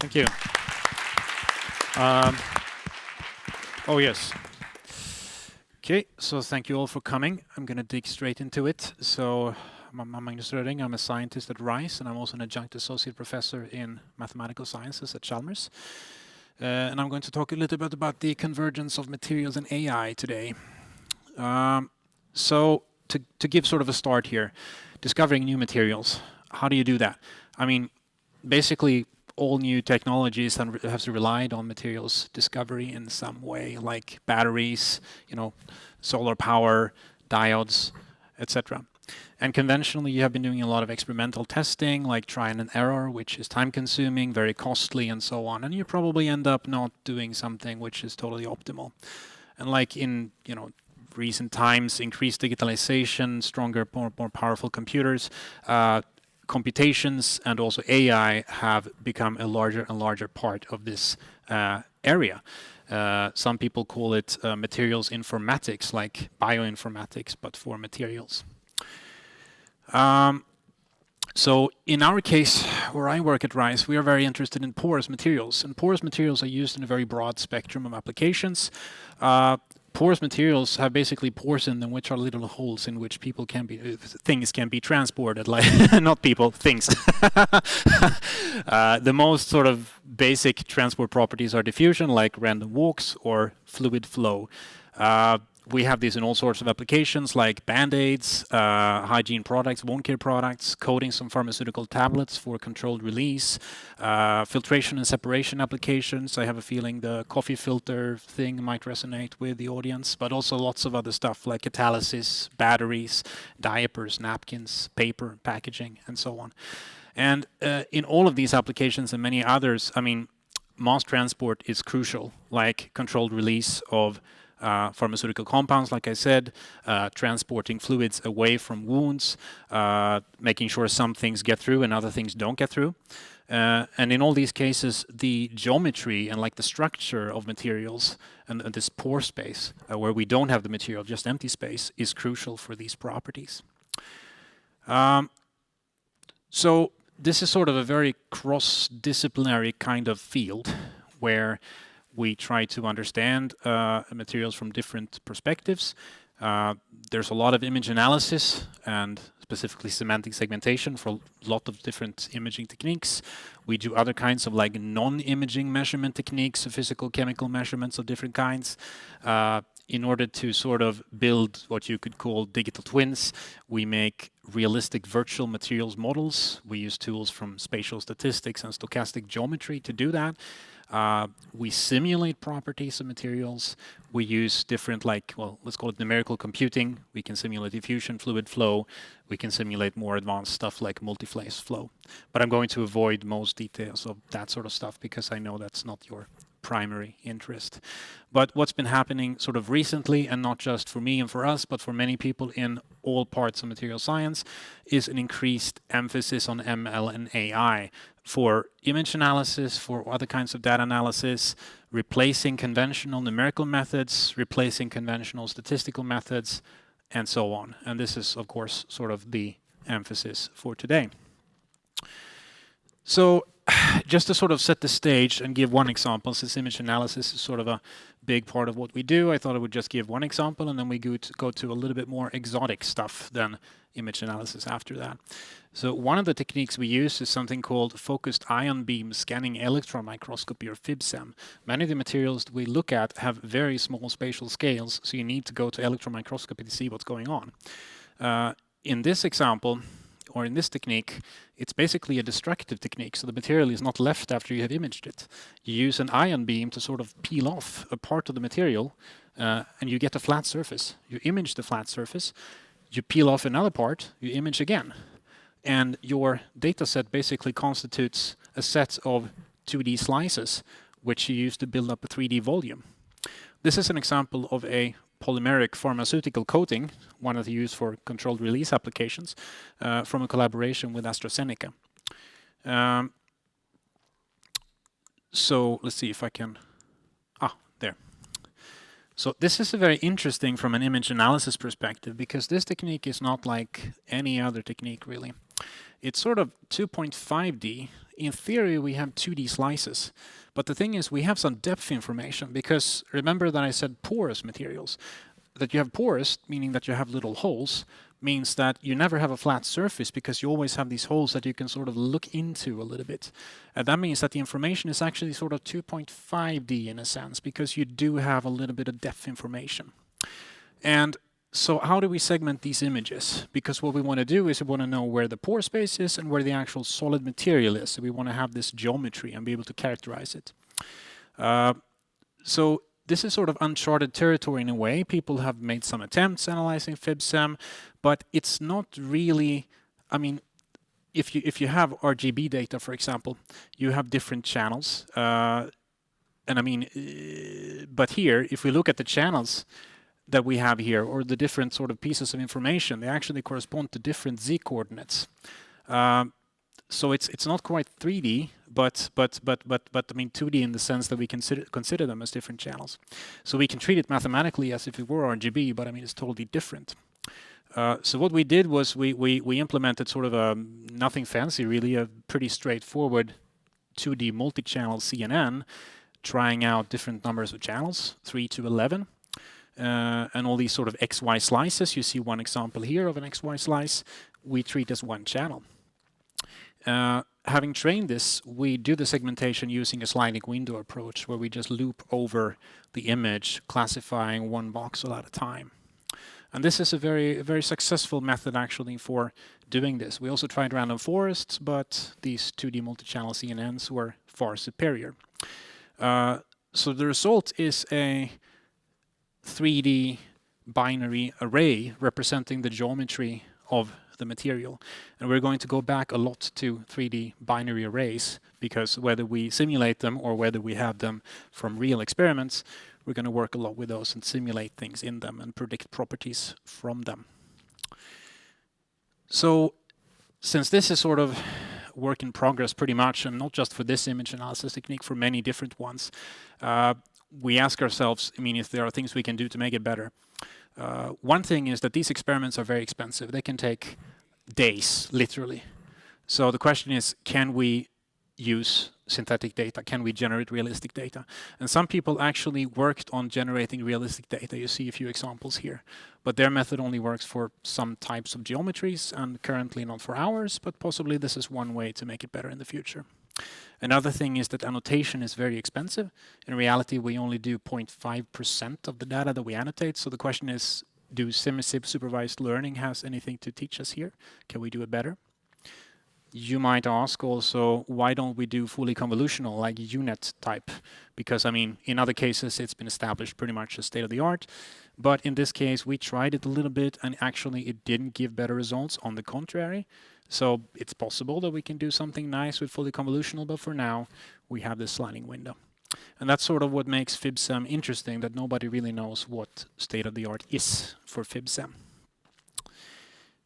Thank you. Oh, yes. Okay, so thank you all for coming. I'm going to dig straight into it. So I'm Magnus Röding. I'm a scientist at RISE, and I'm also an adjunct associate professor in mathematical sciences at Chalmers. And I'm going to talk a little bit about the convergence of materials and AI today. So to give sort of a start here, discovering new materials, how do you do that? I mean, basically, all new technologies have relied on materials discovery in some way, like batteries, solar power, diodes, etc. And conventionally, you have been doing a lot of experimental testing, like try and error, which is time-consuming, very costly, and so on. And you probably end up not doing something which is totally optimal. And like in recent times, increased digitalization, stronger, more powerful computers, computations and also AI have become a larger and larger part of this area. Some people call it materials informatics, like bioinformatics, but for materials. So in our case, where I work at RISE, we are very interested in porous materials. And porous materials are used in a very broad spectrum of applications. Porous materials have basically pores in them, which are little holes in which things can be transported, like not people, things. The most sort of basic transport properties are diffusion, like random walks, or fluid flow. We have these in all sorts of applications, like band-aids, hygiene products, wound care products, coatings on pharmaceutical tablets for controlled release, filtration and separation applications. I have a feeling the coffee filter thing might resonate with the audience, but also lots of other stuff like catalysis, batteries, diapers, napkins, paper, packaging, and so on. And in all of these applications and many others, I mean, mass transport is crucial, like controlled release of pharmaceutical compounds, like I said, transporting fluids away from wounds, making sure some things get through and other things don't get through. And in all these cases, the geometry and like the structure of materials and this pore space, where we don't have the material, just empty space, is crucial for these properties. So this is sort of a very cross-disciplinary kind of field where we try to understand materials from different perspectives. There's a lot of image analysis and specifically semantic segmentation for a lot of different imaging techniques. We do other kinds of like non-imaging measurement techniques, so physical, chemical measurements of different kinds. In order to sort of build what you could call digital twins, we make realistic virtual materials models. We use tools from spatial statistics and stochastic geometry to do that. We simulate properties of materials. We use different, let's call it numerical computing. We can simulate diffusion, fluid flow. We can simulate more advanced stuff like multi-phase flow. But I'm going to avoid most details of that sort of stuff because I know that's not your primary interest. But what's been happening sort of recently, and not just for me and for us, but for many people in all parts of material science, is an increased emphasis on ML and AI for image analysis, for other kinds of data analysis, replacing conventional numerical methods, replacing conventional statistical methods, and so on. And this is, of course, sort of the emphasis for today. So just to sort of set the stage and give one example, since image analysis is sort of a big part of what we do, I thought I would just give one example, and then we go to a little bit more exotic stuff than image analysis after that. So one of the techniques we use is something called focused ion beam scanning electron microscopy, or FIBSEM. Many of the materials that we look at have very small spatial scales, so you need to go to electron microscopy to see what's going on. In this example, or in this technique, it's basically a destructive technique, so the material is not left after you have imaged it. You use an ion beam to sort of peel off a part of the material, and you get a flat surface. You image the flat surface, you peel off another part, you image again. And your data set basically constitutes a set of 2D slices, which you use to build up a 3D volume. This is an example of a polymeric pharmaceutical coating, one that you use for controlled release applications, from a collaboration with AstraZeneca. So let's see if I can, there. So this is very interesting from an image analysis perspective, because this technique is not like any other technique really. It's sort of 2.5D. In theory, we have 2D slices. But the thing is, we have some depth information because remember that I said porous materials. That you have porous, meaning that you have little holes, means that you never have a flat surface because you always have these holes that you can sort of look into a little bit. And that means that the information is actually sort of 2.5D in a sense because you do have a little bit of depth information. And so how do we segment these images? Because what we want to do is we want to know where the pore space is and where the actual solid material is. So we want to have this geometry and be able to characterize it. So this is sort of uncharted territory in a way. People have made some attempts analyzing FibSem, but it's not really, I mean, if you have RGB data, for example, you have different channels. And I mean, but here, if we look at the channels that we have here, or the different sort of pieces of information, they actually correspond to different z coordinates. So it's not quite 3D, but I mean 2D in the sense that we consider them as different channels. So we can treat it mathematically as if it were RGB, but I mean it's totally different. So what we did was we implemented sort of a nothing fancy really, a pretty straightforward 2D multi-channel CNN, trying out different numbers of channels, 3 to 11. And all these sort of XY slices, you see one example here of an XY slice, we treat as one channel. Having trained this, we do the segmentation using a sliding window approach where we just loop over the image, classifying one voxel at a time. And this is a very successful method actually for doing this. We also tried random forests, but these 2D multi-channel CNNs were far superior. So the result is a 3D binary array representing the geometry of the material. And we're going to go back a lot to 3D binary arrays because whether we simulate them or whether we have them from real experiments, we're going to work a lot with those and simulate things in them and predict properties from them. So since this is sort of work in progress pretty much, and not just for this image analysis technique, for many different ones, we ask ourselves, I mean, if there are things we can do to make it better. One thing is that these experiments are very expensive. They can take days, literally. So the question is, can we use synthetic data? Can we generate realistic data? And some people actually worked on generating realistic data. You see a few examples here. But their method only works for some types of geometries and currently not for ours, but possibly this is one way to make it better in the future. Another thing is that annotation is very expensive. In reality, we only do 0.5% of the data that we annotate. So the question is, do semi-supervised learning has anything to teach us here? Can we do it better? You might ask also, why don't we do fully convolutional like UNet type? Because, I mean, in other cases, it's been established pretty much as state of the art. But in this case, we tried it a little bit and actually it didn't give better results. On the contrary. So it's possible that we can do something nice with fully convolutional, but for now, we have this sliding window. And that's sort of what makes FibSem interesting, that nobody really knows what state of the art is for FibSem.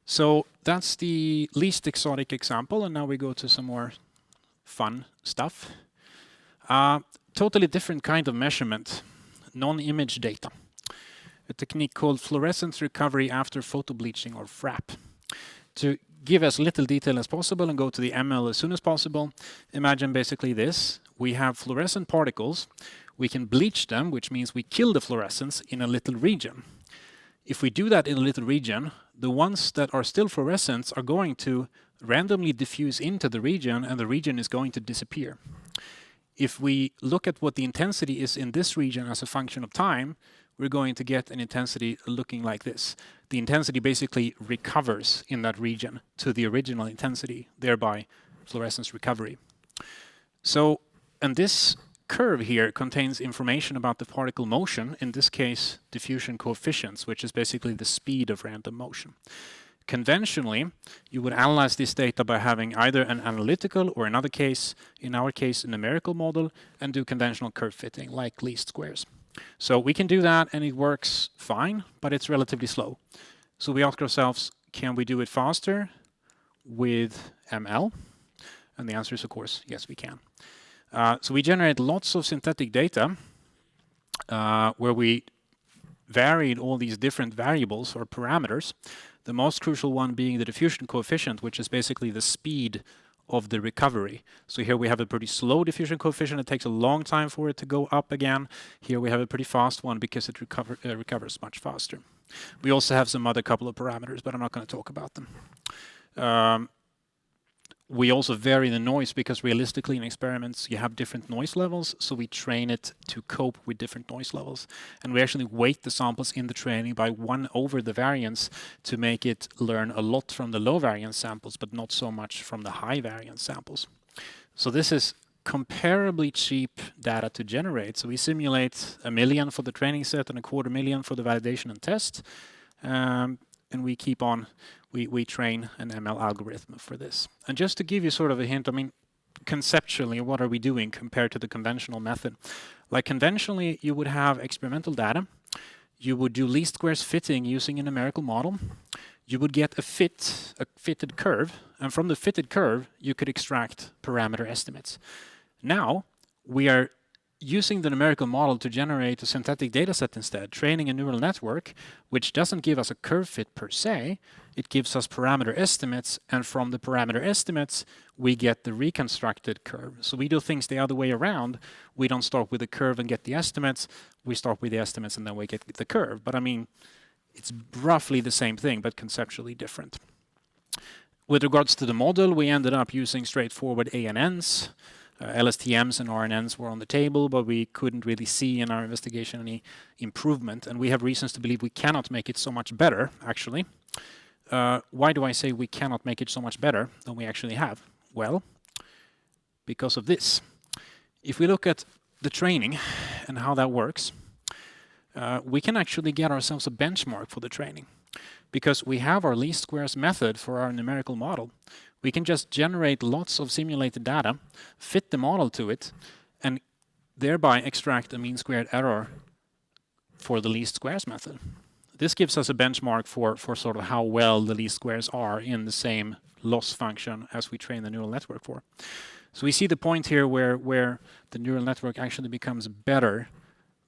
So that's the least exotic example, and now we go to some more fun stuff. Totally different kind of measurement, non-image data. A technique called Fluorescence Recovery after photo-bleaching, or FRAP. To give as little detail as possible and go to the ML as soon as possible, imagine basically this. We have fluorescent particles. We can bleach them, which means we kill the fluorescence in a little region. If we do that in a little region, the ones that are still fluorescent are going to randomly diffuse into the region, and the region is going to disappear. If we look at what the intensity is in this region as a function of time, we're going to get an intensity looking like this. The intensity basically recovers in that region to the original intensity, thereby fluorescence recovery. So, and this curve here contains information about the particle motion, in this case diffusion coefficients, which is basically the speed of random motion. Conventionally, you would analyze this data by having either an analytical or in our case, a numerical model, and do conventional curve fitting like least squares. So we can do that and it works fine, but it's relatively slow. So we ask ourselves, can we do it faster with ML? And the answer is, of course, yes, we can. So we generate lots of synthetic data where we varied all these different variables or parameters The most crucial one being the diffusion coefficient, which is basically the speed of the recovery. So here we have a pretty slow diffusion coefficient. It takes a long time for it to go up again. Here we have a pretty fast one because it recovers much faster. We also have some other couple of parameters, but I'm not going to talk about them. We also vary the noise because realistically in experiments you have different noise levels, so we train it to cope with different noise levels. And we actually weight the samples in the training by 1 over the variance to make it learn a lot from the low variance samples, but not so much from the high variance samples. So this is comparably cheap data to generate. So we simulate 1 million for the training set and 250,000 for the validation and test. And we keep on, we train an ML algorithm for this. And just to give you sort of a hint, I mean, conceptually, what are we doing compared to the conventional method? Like conventionally, you would have experimental data. You would do least squares fitting using a numerical model. You would get a fitted curve, and from the fitted curve, you could extract parameter estimates. Now, we are using the numerical model to generate a synthetic data set instead, training a neural network, which doesn't give us a curve fit per se, it gives us parameter estimates, and from the parameter estimates, we get the reconstructed curve. So we do things the other way around. We don't start with the curve and get the estimates, we start with the estimates and then we get the curve. But I mean, it's roughly the same thing, but conceptually different. With regards to the model, we ended up using straightforward ANNs. LSTMs and RNNs were on the table, but we couldn't really see in our investigation any improvement, and we have reasons to believe we cannot make it so much better, actually. Why do I say we cannot make it so much better than we actually have? Well, because of this. If we look at the training and how that works, we can actually get ourselves a benchmark for the training. Because we have our least squares method for our numerical model, we can just generate lots of simulated data, fit the model to it, and thereby extract a mean squared error for the least squares method. This gives us a benchmark for sort of how well the least squares are in the same loss function as we train the neural network for. So we see the point here where the neural network actually becomes better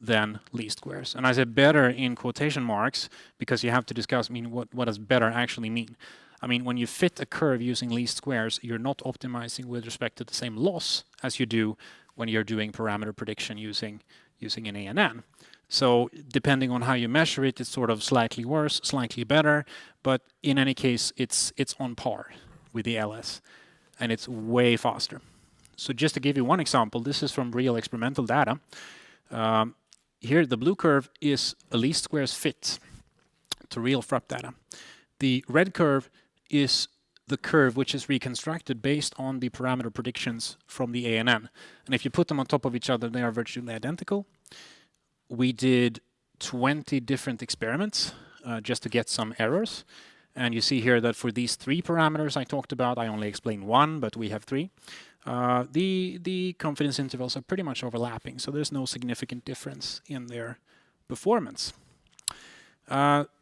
than least squares. And I say better in quotation marks because you have to discuss, I mean, what does better actually mean? I mean, when you fit a curve using least squares, you're not optimizing with respect to the same loss as you do when you're doing parameter prediction using an ANN. So depending on how you measure it, it's sort of slightly worse, slightly better, but in any case, it's on par with the LS, and it's way faster. So just to give you one example, this is from real experimental data. Here, the blue curve is a least squares fit to real FRUP data. The red curve is the curve which is reconstructed based on the parameter predictions from the ANN. And if you put them on top of each other, they are virtually identical. We did 20 different experiments just to get some errors. And you see here that for these 3 parameters I talked about, I only explained 1, but we have 3. The confidence intervals are pretty much overlapping, so there's no significant difference in their performance.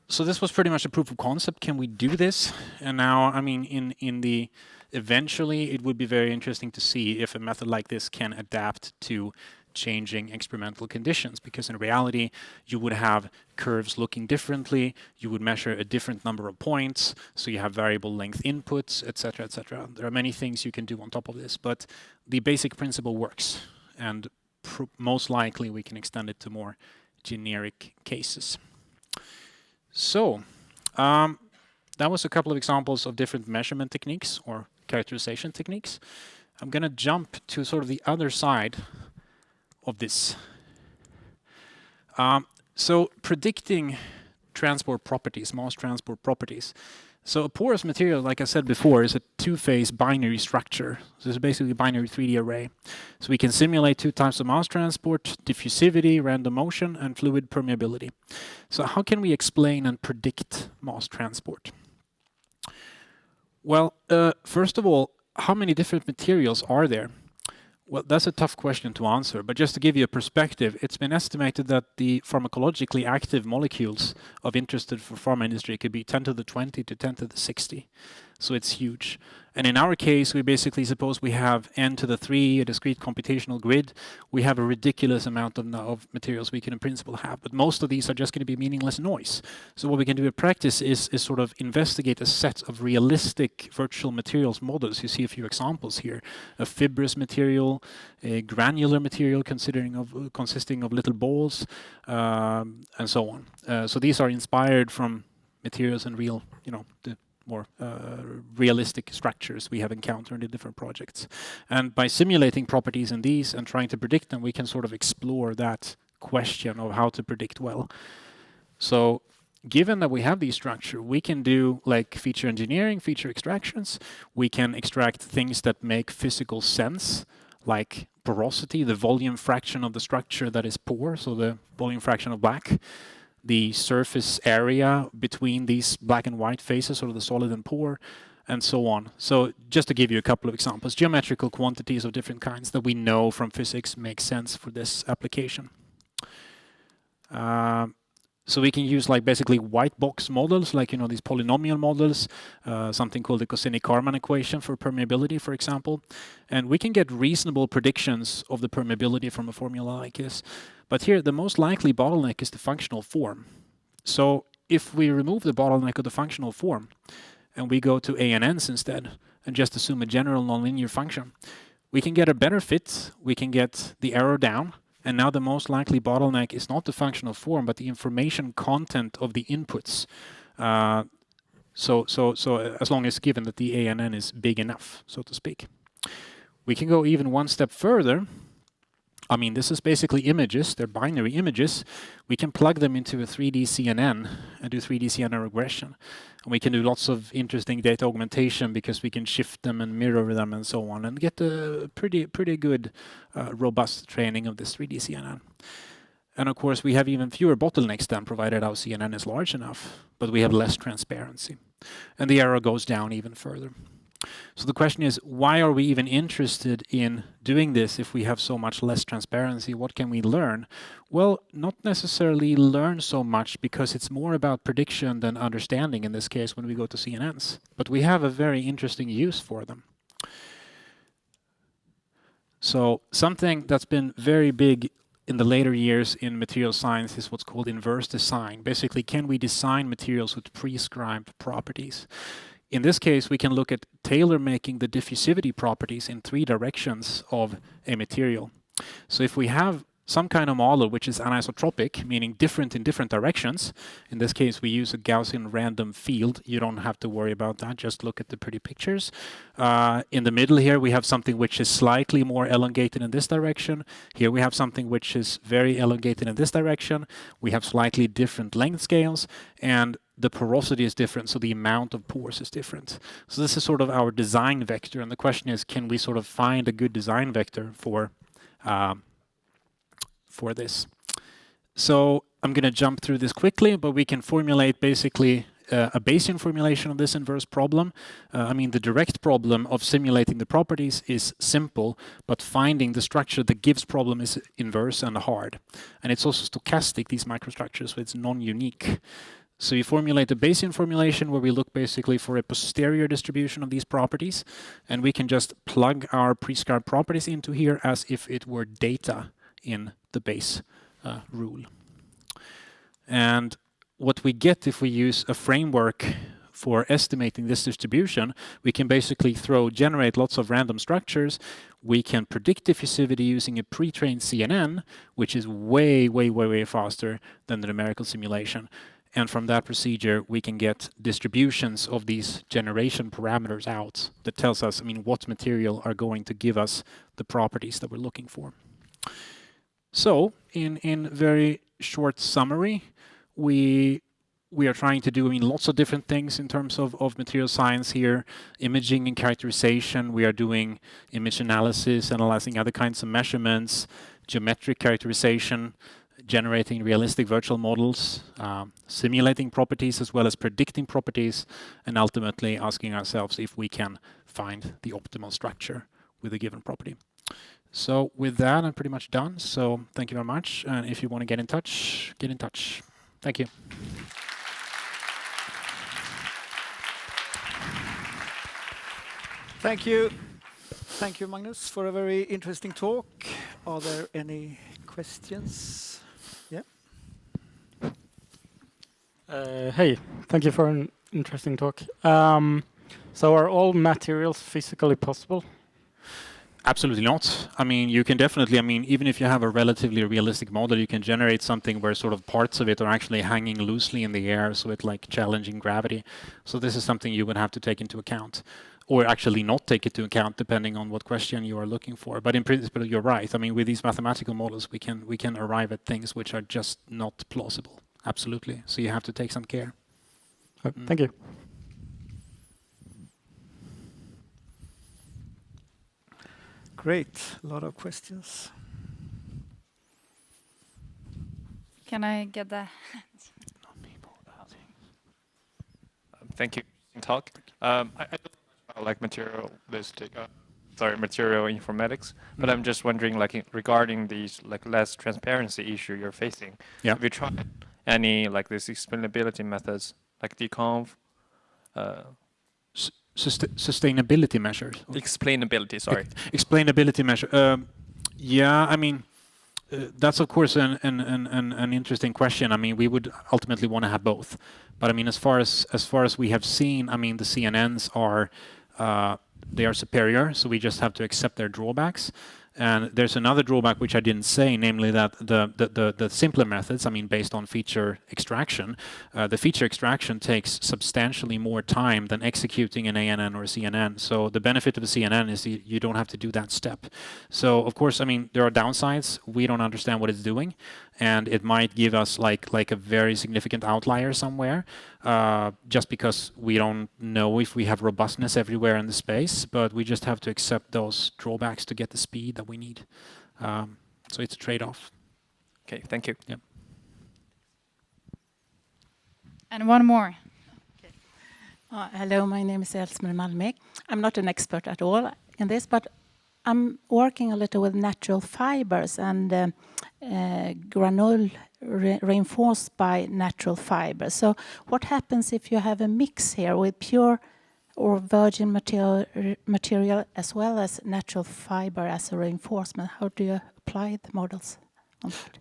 So this was pretty much a proof of concept. Can we do this? And now, I mean, eventually it would be very interesting to see if a method like this can adapt to changing experimental conditions, because in reality you would have curves looking differently, you would measure a different number of points, so you have variable length inputs, etc., etc. There are many things you can do on top of this, but the basic principle works, and most likely we can extend it to more generic cases. So that was a couple of examples of different measurement techniques or characterization techniques. I'm going to jump to sort of the other side of this. So predicting transport properties, mass transport properties. So a porous material, like I said before, is a 2-phase binary structure. So it's basically a binary 3D array. So we can simulate 2 types of mass transport: diffusivity, random motion, and fluid permeability. So how can we explain and predict mass transport? Well, first of all, how many different materials are there? Well, that's a tough question to answer, but just to give you a perspective, it's been estimated that the pharmacologically active molecules of interest for pharma industry could be 10 to the 20 to 10 to the 60. So it's huge. And in our case, we basically suppose we have n to the 3, a discrete computational grid. We have a ridiculous amount of materials we can in principle have, but most of these are just going to be meaningless noise. So what we can do in practice is sort of investigate a set of realistic virtual materials models. You see a few examples here: a fibrous material, a granular material consisting of little balls, and so on. So these are inspired from materials and real, the more realistic structures we have encountered in different projects. And by simulating properties in these and trying to predict them, we can sort of explore that question of how to predict well. So given that we have these structures, we can do like feature engineering, feature extractions. We can extract things that make physical sense, like porosity, the volume fraction of the structure that is pore, so the volume fraction of black, the surface area between these black and white faces, or the solid and pore, and so on. So just to give you a couple of examples, geometrical quantities of different kinds that we know from physics make sense for this application. So we can use like basically white box models, like these polynomial models, something called the Cosini-Kármán equation for permeability, for example. And we can get reasonable predictions of the permeability from a formula like this. But here, the most likely bottleneck is the functional form. So if we remove the bottleneck of the functional form and we go to ANNs instead and just assume a general nonlinear function, we can get a better fit, we can get the error down, and now the most likely bottleneck is not the functional form, but the information content of the inputs. So as long as given that the ANN is big enough, so to speak. We can go even one step further. I mean, this is basically images, they're binary images. We can plug them into a 3D CNN and do 3D CNN regression. And we can do lots of interesting data augmentation because we can shift them and mirror them and so on, and get a pretty good robust training of this 3D CNN. And of course, we have even fewer bottlenecks then, provided our CNN is large enough, but we have less transparency. And the error goes down even further. So the question is, why are we even interested in doing this if we have so much less transparency? What can we learn? Well, not necessarily learn so much, because it's more about prediction than understanding in this case when we go to CNNs. But we have a very interesting use for them. So something that's been very big in the later years in material science is what's called inverse design. Basically, can we design materials with prescribed properties? In this case, we can look at tailor-making the diffusivity properties in 3 directions of a material. So if we have some kind of model which is anisotropic, meaning different in different directions, in this case we use a Gaussian random field, you don't have to worry about that, just look at the pretty pictures. In the middle here we have something which is slightly more elongated in this direction. Here we have something which is very elongated in this direction. We have slightly different length scales, and the porosity is different, so the amount of pores is different. So this is sort of our design vector, and the question is, can we sort of find a good design vector for this? So I'm going to jump through this quickly, but we can formulate basically a Bayesian formulation of this inverse problem. I mean, the direct problem of simulating the properties is simple, but finding the structure that gives problem is inverse and hard. And it's also stochastic, these microstructures, so it's non-unique. So we formulate a Bayesian formulation where we look basically for a posterior distribution of these properties, and we can just plug our prescribed properties into here as if it were data in the Bayes rule. And what we get if we use a framework for estimating this distribution, we can basically generate lots of random structures. We can predict diffusivity using a pre-trained CNN, which is way faster than the numerical simulation. And from that procedure, we can get distributions of these generation parameters out that tells us, what material are going to give us the properties that we're looking for. So, in very short summary, we are trying to do lots of different things in terms of material science here. Imaging and characterization, we are doing image analysis, analyzing other kinds of measurements, geometric characterization, generating realistic virtual models, simulating properties as well as predicting properties, and ultimately asking ourselves if we can find the optimal structure with a given property. So with that, I'm pretty much done. So thank you very much. And if you want to get in touch, get in touch. Thank you. Thank you. Thank you, Magnus, for a very interesting talk. Are there any questions? Yeah. Hey, thank you for an interesting talk. So are all materials physically possible? Absolutely not. I mean, you can definitely, I mean, even if you have a relatively realistic model, you can generate something where sort of parts of it are actually hanging loosely in the air, so it's like challenging gravity. So this is something you would have to take into account, or actually not take into account, depending on what question you are looking for. But in principle, you're right. I mean, with these mathematical models, we can arrive at things which are just not plausible. Absolutely. So you have to take some care. Thank you. Great. A lot of questions. Can I get the Thank you. Talk. I don't know about like material informatics, but I'm just wondering, like, regarding these like less transparency issue you're facing. Yeah. Have you tried any like this explainability methods, like deconv? Sustainability measures. Explainability. Sorry. Explainability measure. Yeah, I mean, that's of course an interesting question. I mean, we would ultimately want to have both, but I mean, as far as we have seen, I mean, the CNNs are they are superior, so we just have to accept their drawbacks. And there's another drawback which I didn't say, namely that the simpler methods, I mean, based on feature extraction, the feature extraction takes substantially more time than executing an ANN or a CNN. So the benefit of a CNN is you don't have to do that step. So of course, I mean, there are downsides. We don't understand what it's doing, and it might give us like a very significant outlier somewhere, just because we don't know if we have robustness everywhere in the space, but we just have to accept those drawbacks to get the speed that we need. So it's a trade-off. Okay, thank you. Yeah. and one more. Hello, my name is Elsmer Malmik. I'm not an expert at all in this, but I'm working a little with natural fibers and granule reinforced by natural fibers. So what happens if you have a mix here with pure or virgin material as well as natural fiber as a reinforcement? How do you apply the models on that?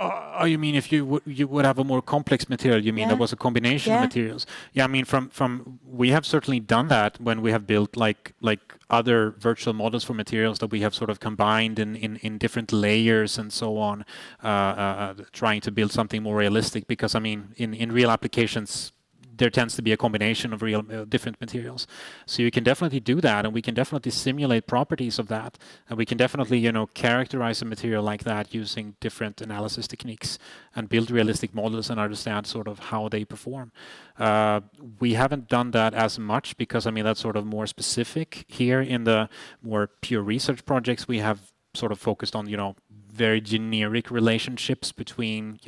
Oh, you mean if you would have a more complex material? You mean there was a combination of materials? Yeah, I mean from we have certainly done that when we have built like other virtual models for materials that we have sort of combined in different layers and so on, trying to build something more realistic. Because I mean in real applications, there tends to be a combination of real different materials. So you can definitely do that, and we can definitely simulate properties of that, and we can definitely characterize a material like that using different analysis techniques and build realistic models and understand sort of how they perform. We haven't done that as much because I mean that's sort of more specific. Here in the more pure research projects, we have sort of focused on very generic relationships between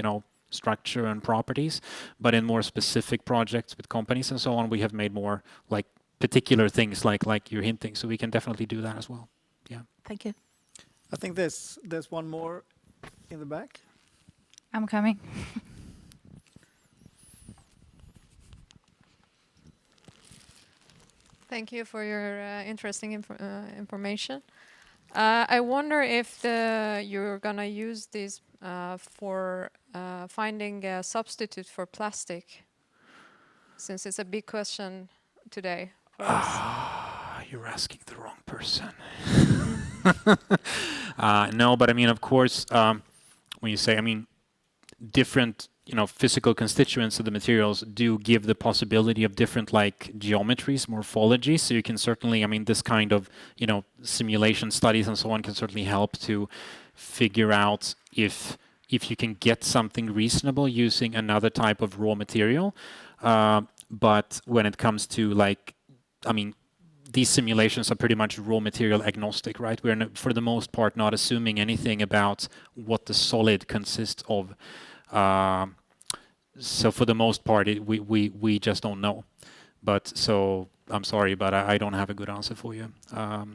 structure and properties, but in more specific projects with companies and so on, we have made more like particular things like you're hinting. So we can definitely do that as well. Yeah. Thank you. I think there's one more in the back. I'm coming. Thank you for your interesting information. I wonder if you're gonna use this for finding a substitute for plastic, since it's a big question today for us. You're asking the wrong person. No, but I mean, of course, when you say, I mean, different physical constituents of the materials do give the possibility of different like geometries, morphologies. So you can certainly, I mean, this kind of simulation studies and so on can certainly help to figure out if you can get something reasonable using another type of raw material. But when it comes to like, I mean, these simulations are pretty much raw material agnostic, right? We're for the most part not assuming anything about what the solid consists of. So for the most part, we just don't know. But so I'm sorry, but I don't have a good answer for you. Yeah,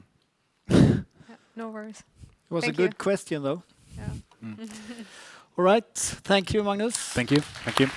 no worries. It was Thank a good you. question, though. Yeah. All right. Thank you, Magnus. Thank you. Thank you.